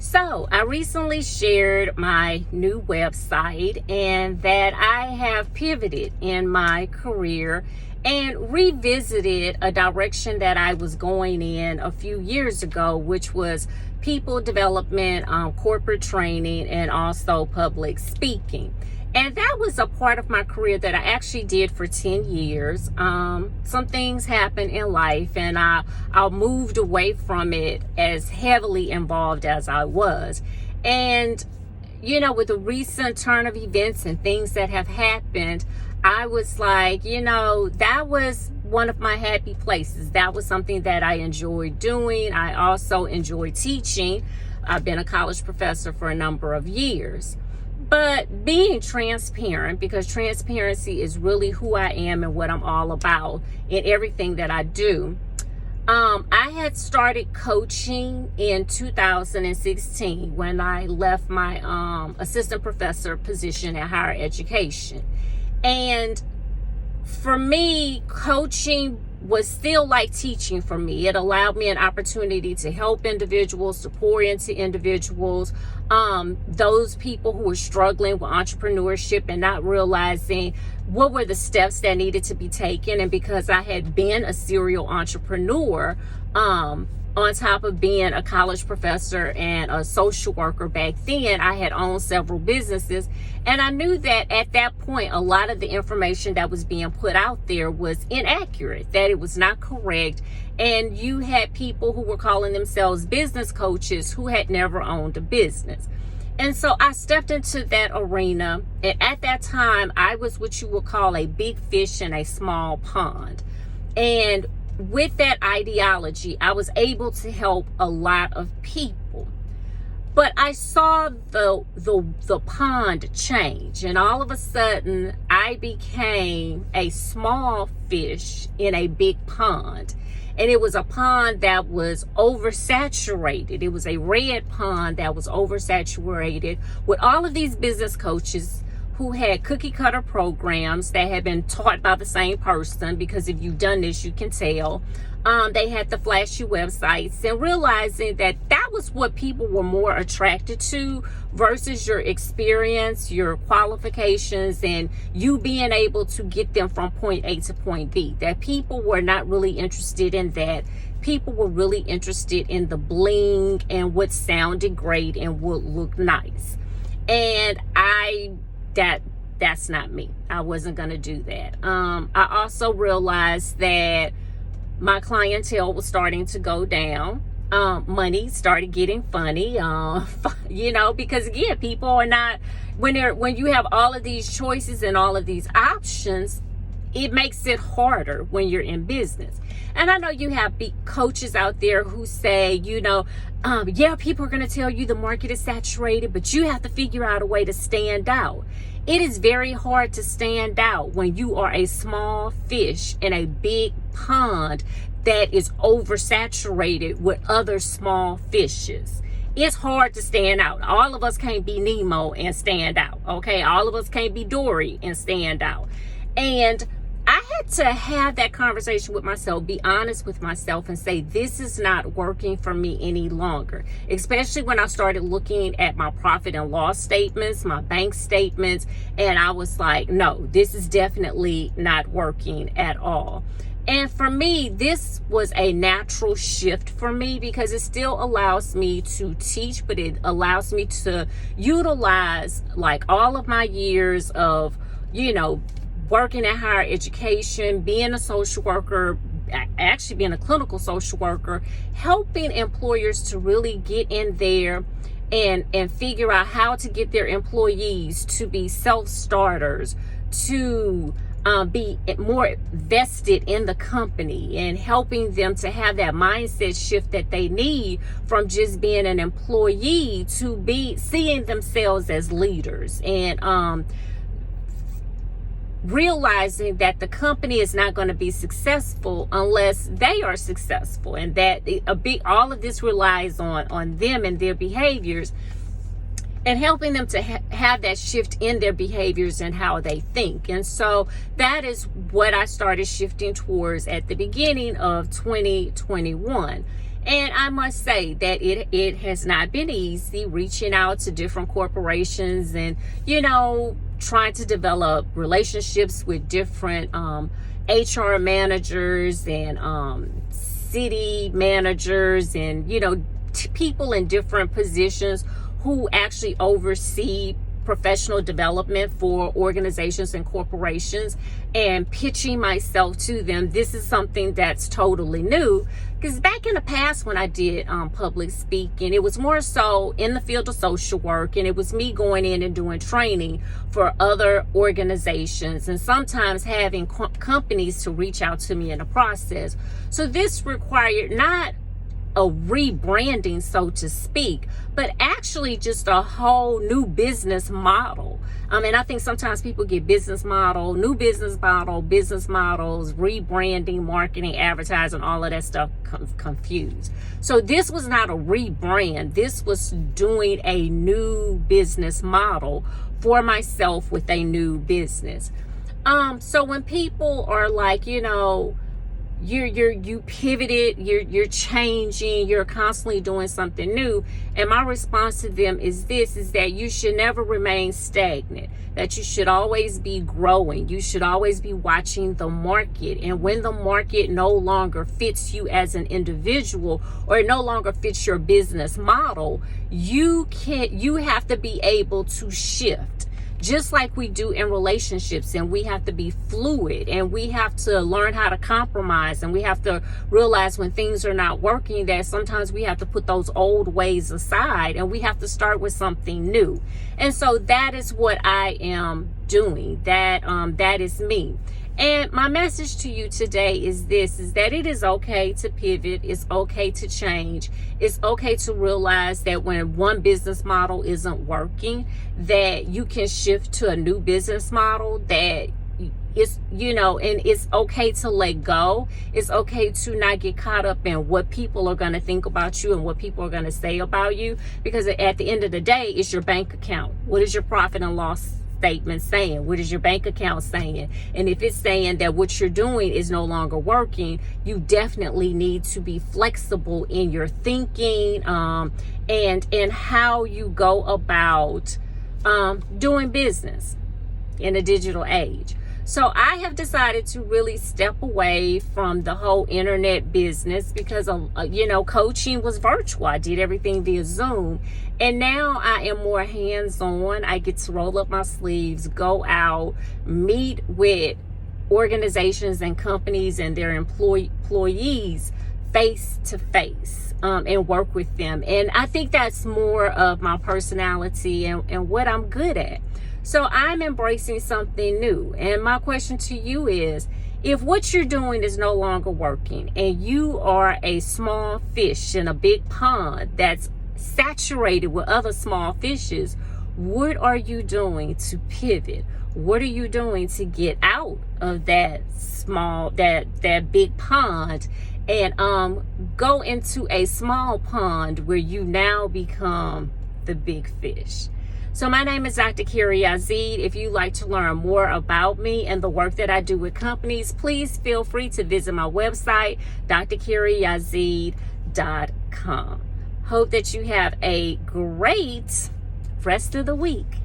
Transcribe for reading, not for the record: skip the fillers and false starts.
So I recently shared my new website and that I have pivoted in my career and revisited a direction that I was going in a few years ago, which was people development, corporate training, and also public speaking. And that was a part of my career that I actually did for 10 years. Some things happened in life and I moved away from it as heavily involved as I was. And, with the recent turn of events and things that have happened, I was like, that was one of my happy places. That was something that I enjoyed doing. I also enjoy teaching. I've been a college professor for a number of years. But being transparent, because transparency is really who I am and what I'm all about in everything that I do. I had started coaching in 2016 when I left my assistant professor position at higher education. And for me, coaching was still like teaching for me. It allowed me an opportunity to help individuals, to pour into individuals, those people who were struggling with entrepreneurship and not realizing what were the steps that needed to be taken. And because I had been a serial entrepreneur, on top of being a college professor and a social worker back then, I had owned several businesses. And I knew that at that point, a lot of the information that was being put out there was inaccurate, that it was not correct. And you had people who were calling themselves business coaches who had never owned a business. And so I stepped into that arena. And at that time, I was what you would call a big fish in a small pond. And with that ideology, I was able to help a lot of people. But I saw the pond change, and all of a sudden I became a small fish in a big pond. And it was a pond that was oversaturated. It was a red pond that was oversaturated with all of these business coaches who had cookie cutter programs that had been taught by the same person, because if you've done this, you can tell. They had the flashy websites, and realizing that that was what people were more attracted to versus your experience, your qualifications, and you being able to get them from point A to point B. That people were not really interested in that. People were really interested in the bling and what sounded great and what looked nice. And that's not me. I wasn't going to do that. I also realized that my clientele was starting to go down. Money started getting funny, because again, people are not, when you have all of these choices and all of these options, it makes it harder when you're in business. And I know you have big coaches out there who say, people are going to tell you the market is saturated, but you have to figure out a way to stand out. It is very hard to stand out when you are a small fish in a big pond that is oversaturated with other small fishes. It's hard to stand out. All of us can't be Nemo and stand out, okay? All of us can't be Dory and stand out. And I had to have that conversation with myself, be honest with myself, and say, this is not working for me any longer. Especially when I started looking at my profit and loss statements, my bank statements, and I was like, no, this is definitely not working at all. And for me, this was a natural shift for me, because it still allows me to teach, but it allows me to utilize like all of my years of, working at higher education, being a social worker, actually being a clinical social worker, helping employers to really get in there and figure out how to get their employees to be self-starters, to be more vested in the company, and helping them to have that mindset shift that they need from just being an employee to be seeing themselves as leaders, and realizing that the company is not going to be successful unless they are successful, and that all of this relies on them and their behaviors, and helping them to have that shift in their behaviors and how they think. And so that is what I started shifting towards at the beginning of 2021. And I must say that it has not been easy reaching out to different corporations and, trying to develop relationships with different HR managers and city managers and, people in different positions who actually oversee professional development for organizations and corporations, and pitching myself to them. This is something that's totally new, because back in the past when I did public speaking, it was more so in the field of social work, and it was me going in and doing training for other organizations, and sometimes having companies to reach out to me in the process. So this required not a rebranding, so to speak, but actually just a whole new business model. And I think sometimes people get new business models, rebranding, marketing, advertising, all of that stuff confused. So this was not a rebrand. This was doing a new business model for myself with a new business. So when people are like, you pivoted, you're changing, you're constantly doing something new, and my response to them is that you should never remain stagnant, that you should always be growing, you should always be watching the market. And when the market no longer fits you as an individual, or it no longer fits your business model, you have to be able to shift, just like we do in relationships. And we have to be fluid, and we have to learn how to compromise, and we have to realize when things are not working that sometimes we have to put those old ways aside, and we have to start with something new. And so that is what I am doing. That is me. And my message to you today is that it is okay to pivot. It's okay to change. It's okay to realize that when one business model isn't working, that you can shift to a new business model, that it's, and it's okay to let go. It's okay to not get caught up in what people are going to think about you and what people are going to say about you, because at the end of the day, it's your bank account. What is your profit and loss statement saying? What is your bank account saying? And if it's saying that what you're doing is no longer working, you definitely need to be flexible in your thinking and how you go about doing business in a digital age. So I have decided to really step away from the whole internet business because, coaching was virtual. I did everything via Zoom. And now I am more hands-on. I get to roll up my sleeves, go out, meet with organizations and companies and their employees face to face, and work with them. And I think that's more of my personality and what I'm good at. So I'm embracing something new. And my question to you is, if what you're doing is no longer working and you are a small fish in a big pond that's saturated with other small fishes, what are you doing to pivot? What are you doing to get out of that big pond and go into a small pond where you now become the big fish? So my name is Dr. Carey Yazeed. If you'd like to learn more about me and the work that I do with companies, please feel free to visit my website, drcareyyazeed.com. Hope that you have a great rest of the week.